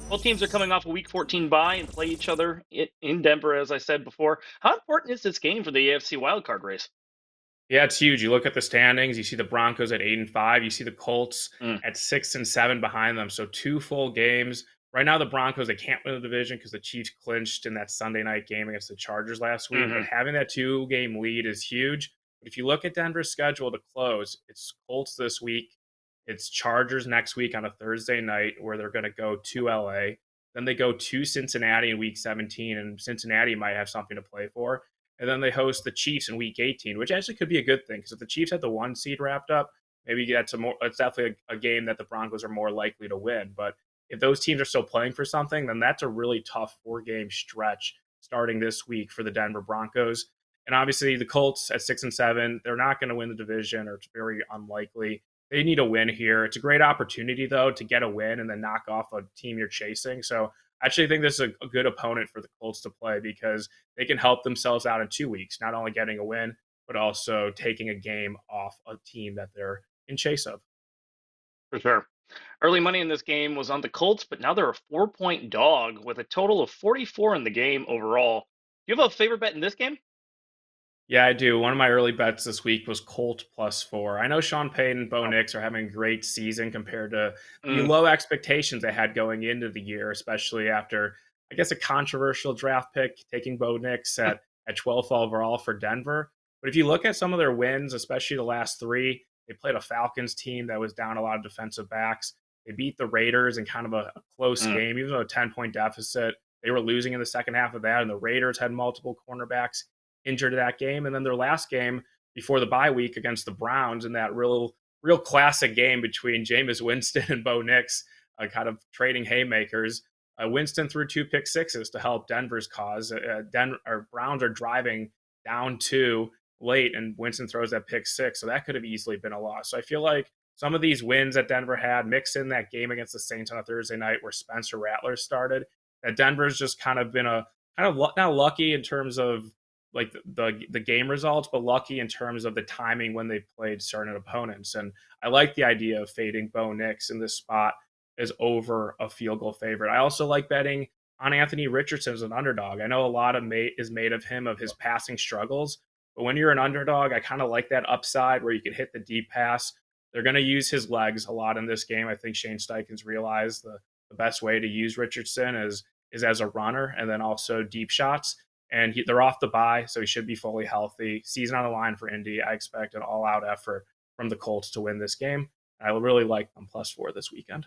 Both teams are coming off a Week 14 bye and play each other in Denver, as I said before. How important is this game for the AFC wildcard race? Yeah, it's huge. You look at the standings, you see the Broncos at 8-5, you see the Colts Mm, at 6-7 behind them. So two full games. Right now, the Broncos, they can't win the division because the Chiefs clinched in that Sunday night game against the Chargers last week. But hmm having that two-game lead is huge. But if you look at Denver's schedule to close, it's Colts this week, it's Chargers next week on a Thursday night where they're going to go to LA. Then they go to Cincinnati in week 17, and Cincinnati might have something to play for. And then they host the Chiefs in week 18, which actually could be a good thing because if the Chiefs had the one seed wrapped up, maybe that's it's definitely a game that the Broncos are more likely to win. But if those teams are still playing for something, then that's a really tough 4-game stretch starting this week for the Denver Broncos. And obviously the Colts at 6-7, they're not going to win the division, or it's very unlikely. They need a win here. It's a great opportunity though to get a win and then knock off a team you're chasing. So I actually think this is a good opponent for the Colts to play because they can help themselves out in 2 weeks, not only getting a win, but also taking a game off a team that they're in chase of. for sure. Early money in this game was on the Colts, but now they're a 4-point dog with a total of 44 in the game overall. Do you have a favorite bet in this game? Yeah, I do. One of my early bets this week was Colt +4. I know Sean Payton and Bo Oh, Nix are having a great season compared to the mm, low expectations they had going into the year, especially after, I guess, a controversial draft pick taking Bo Nix at 12th overall for Denver. But if you look at some of their wins, especially the last three, they played a Falcons team that was down a lot of defensive backs. They beat the Raiders in kind of a close mm, game, even though a 10-point deficit. They were losing in the second half of that, and the Raiders had multiple cornerbacks injured that game. And then their last game before the bye week against the Browns in that real classic game between Jameis Winston and Bo Nix, kind of trading haymakers. Winston threw two pick sixes to help Denver's cause. Browns are driving down two late, and Winston throws that pick six, so that could have easily been a loss. So I feel like some of these wins that Denver had, mixed in that game against the Saints on a Thursday night where Spencer Rattler started, that Denver's just kind of been a kind of not lucky in terms of like the game results, but lucky in terms of the timing when they played certain opponents. And I like the idea of fading Bo Nix in this spot as over a field goal favorite. I also like betting on Anthony Richardson as an underdog. I know a lot of is made of him of his passing struggles, but when you're an underdog, I kind of like that upside where you can hit the deep pass. They're going to use his legs a lot in this game. I think Shane Steichen's realized the best way to use Richardson is as a runner and then also deep shots. And they're off the bye, so he should be fully healthy. Season on the line for Indy. I expect an all-out effort from the Colts to win this game. I really like them +4 this weekend.